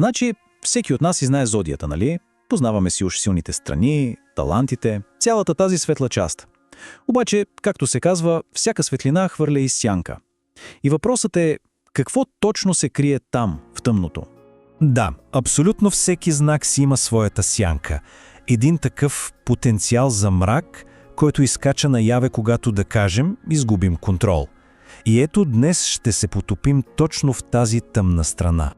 Значи, всеки от нас си знае зодията, нали? Познаваме си уж силните страни, талантите, цялата тази светла част. Обаче, както се казва, всяка светлина хвърля и сянка. И въпросът е, какво точно се крие там, в тъмното? Да, абсолютно всеки знак си има своята сянка. Един такъв потенциал за мрак, който изкача наяве, когато, да кажем, изгубим контрол. И ето днес ще се потопим точно в тази тъмна страна.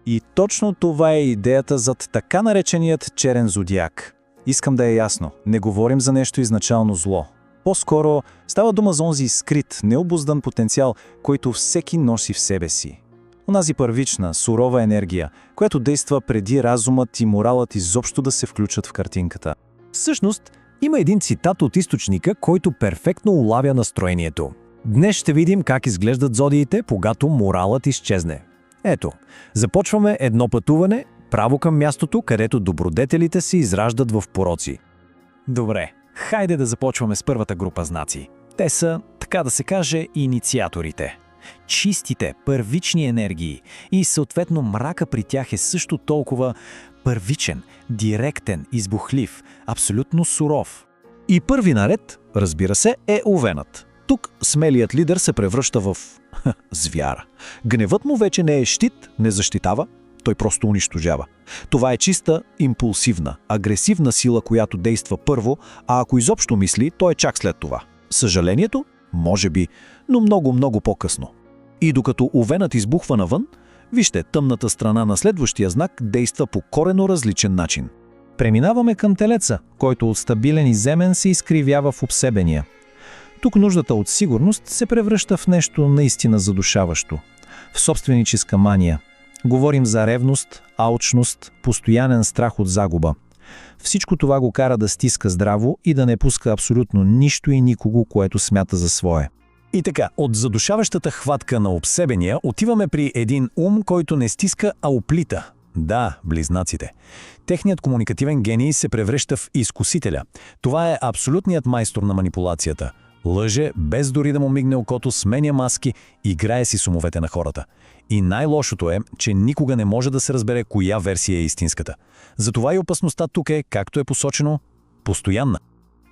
И точно това е идеята зад така нареченият черен зодиак. Искам да е ясно, не говорим за нещо изначално зло. По-скоро става дума за онзи скрит, необуздан потенциал, който всеки носи в себе си. Онази първична, сурова енергия, която действа преди разумът и моралът изобщо да се включат в картинката. Всъщност, има един цитат от източника, който перфектно улавя настроението. Днес ще видим как изглеждат зодиите, когато моралът изчезне. Ето, започваме едно пътуване право към мястото, където добродетелите се израждат в пороци. Добре, хайде да започваме с първата група знаци. Те са, така да се каже, инициаторите. Чистите, първични енергии и съответно мрака при тях е също толкова първичен, директен, избухлив, абсолютно суров. И първи наред, разбира се, е Овенът. Тук смелият лидер се превръща в звяра. Гневът му вече не е щит, не защитава, той просто унищожава. Това е чиста, импулсивна, агресивна сила, която действа първо, а ако изобщо мисли, то е чак след това. Съжалението? Може би, но много по-късно. И докато Овенът избухва навън, вижте, тъмната страна на следващия знак действа по коренно различен начин. Преминаваме към Телеца, който от стабилен и земен се изкривява в обсебения. Тук нуждата от сигурност се превръща в нещо наистина задушаващо. В собственическа мания. Говорим за ревност, алчност, постоянен страх от загуба. Всичко това го кара да стиска здраво и да не пуска абсолютно нищо и никого, което смята за свое. И така, от задушаващата хватка на обсебения отиваме при един ум, който не стиска, а оплита. Да, близнаците. Техният комуникативен гений се превръща в изкусителя. Това е абсолютният майстор на манипулацията. Лъже, без дори да му мигне окото, сменя маски, играе си с умовете на хората. И най-лошото е, че никога не може да се разбере коя версия е истинската. Затова и опасността тук е, както е посочено, постоянна.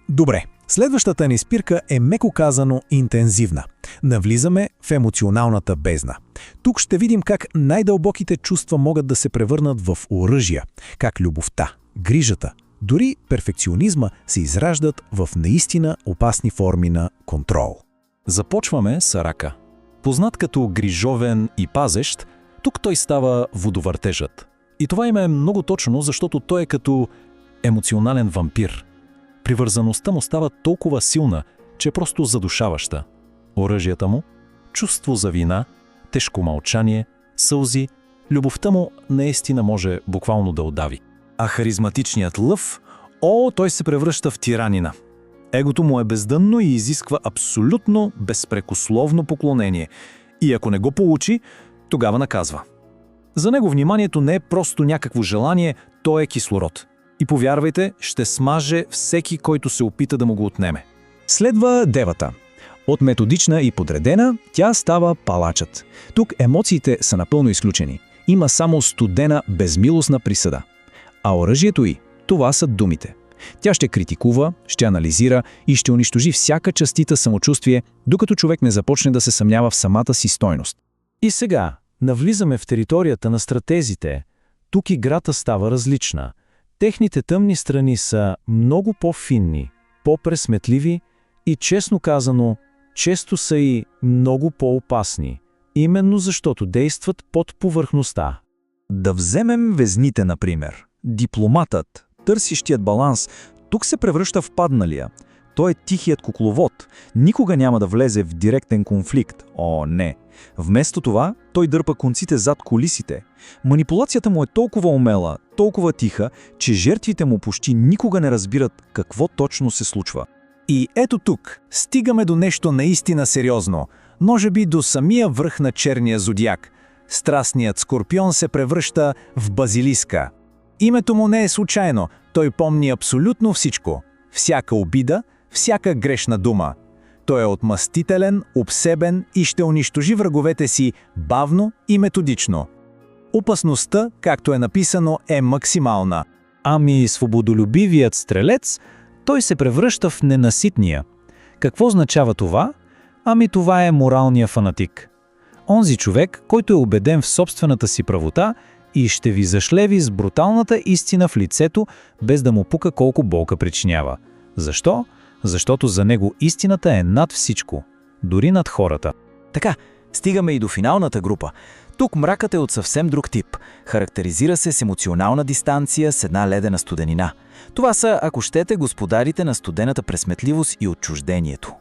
Добре, следващата ни спирка е меко казано интензивна. Навлизаме в емоционалната бездна. Тук ще видим как най-дълбоките чувства могат да се превърнат в оръжия, как любовта, грижата, дори перфекционизма се израждат в наистина опасни форми на контрол. Започваме с Рака. Познат като грижовен и пазещ, тук той става водовъртежът. И това име е много точно, защото той е като емоционален вампир. Привързаността му става толкова силна, че е просто задушаваща. Оръжията му – чувство за вина, тежко мълчание, сълзи, любовта му наистина може буквално да удави. А харизматичният лъв, той се превръща в тиранина. Егото му е бездънно и изисква абсолютно безпрекословно поклонение. И ако не го получи, тогава наказва. За него вниманието не е просто някакво желание, то е кислород. И повярвайте, ще смаже всеки, който се опита да му го отнеме. Следва Девата. От методична и подредена, тя става палачът. Тук емоциите са напълно изключени. Има само студена, безмилостна присъда. А оръжието й, това са думите. Тя ще критикува, ще анализира и ще унищожи всяка частита самочувствие, докато човек не започне да се съмнява в самата си стойност. И сега навлизаме в територията на стратезите. Тук играта става различна. Техните тъмни страни са много по-финни, по-пресметливи и, честно казано, често са и много по-опасни, именно защото действат под повърхността. Да вземем везните, например. Дипломатът, търсещият баланс, тук се превръща в падналия. Той е тихият кукловод. Никога няма да влезе в директен конфликт. О, не. Вместо това, той дърпа конците зад кулисите. Манипулацията му е толкова умела, толкова тиха, че жертвите му почти никога не разбират какво точно се случва. И ето тук стигаме до нещо наистина сериозно. Може би до самия връх на черния зодиак. Страстният скорпион се превръща в базилиска. Името му не е случайно. Той помни абсолютно всичко. Всяка обида, всяка грешна дума. Той е отмъстителен, обсебен и ще унищожи враговете си бавно и методично. Опасността, както е написано, е максимална. Ами свободолюбивият стрелец, той се превръща в ненаситния. Какво означава това? Ами това е моралния фанатик. Онзи човек, който е убеден в собствената си правота и ще ви зашлеви с бруталната истина в лицето, без да му пука колко болка причинява. Защо? Защото за него истината е над всичко, дори над хората. Така, стигаме и до финалната група. Тук мракът е от съвсем друг тип. Характеризира се с емоционална дистанция с една ледена студенина. Това са, ако щете, господарите на студената пресметливост и отчуждението.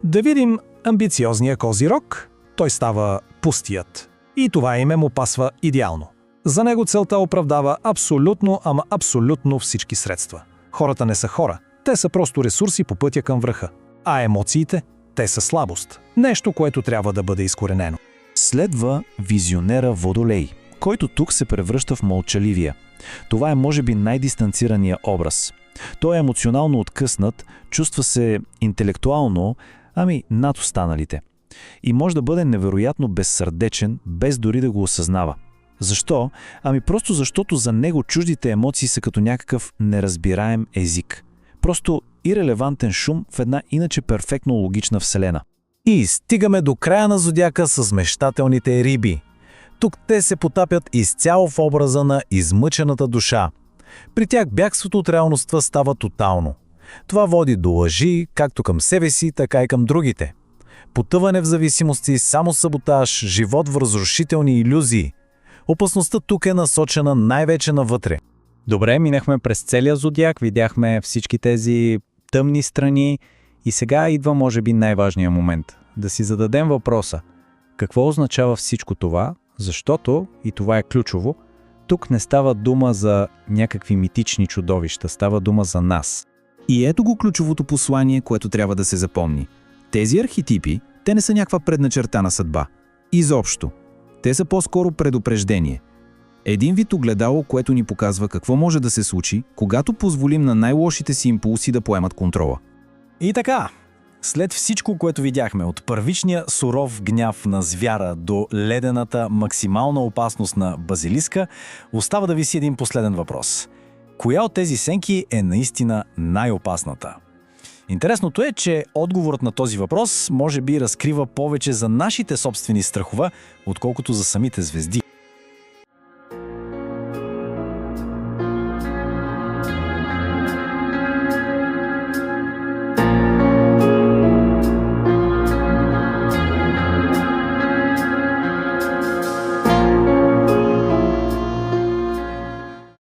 Да видим амбициозния Козирог. Той става пустият. И това име му пасва идеално. За него целта оправдава абсолютно, ама абсолютно всички средства. Хората не са хора. Те са просто ресурси по пътя към връха. А емоциите? Те са слабост. Нещо, което трябва да бъде изкоренено. Следва визионера Водолей, който тук се превръща в мълчаливия. Това е може би най-дистанцирания образ. Той е емоционално откъснат, чувства се интелектуално, над останалите. И може да бъде невероятно безсърдечен, без дори да го осъзнава. Защо? Просто защото за него чуждите емоции са като някакъв неразбираем език. Просто ирелевантен шум в една иначе перфектно логична вселена. И стигаме до края на зодиака с мечтателните риби. Тук те се потапят изцяло в образа на измъчената душа. При тях бягството от реалността става тотално. Това води до лъжи, както към себе си, така и към другите. Потъване в зависимости, самосаботаж, живот в разрушителни илюзии. Опасността тук е насочена най-вече навътре. Добре, минахме през целия зодиак, видяхме всички тези тъмни страни и сега идва може би най-важният момент. Да си зададем въпроса. Какво означава всичко това? Защото, и това е ключово, тук не става дума за някакви митични чудовища, става дума за нас. И ето го ключовото послание, което трябва да се запомни. Тези архетипи, те не са някаква предначертана съдба. Изобщо. Те са по-скоро предупреждение. Един вид огледало, което ни показва какво може да се случи, когато позволим на най-лошите си импулси да поемат контрола. И така, след всичко, което видяхме, от първичния суров гняв на звяра до ледената максимална опасност на базилиска, остава да виси един последен въпрос. Коя от тези сенки е наистина най-опасната? Интересното е, че отговорът на този въпрос може би разкрива повече за нашите собствени страхове, отколкото за самите звезди.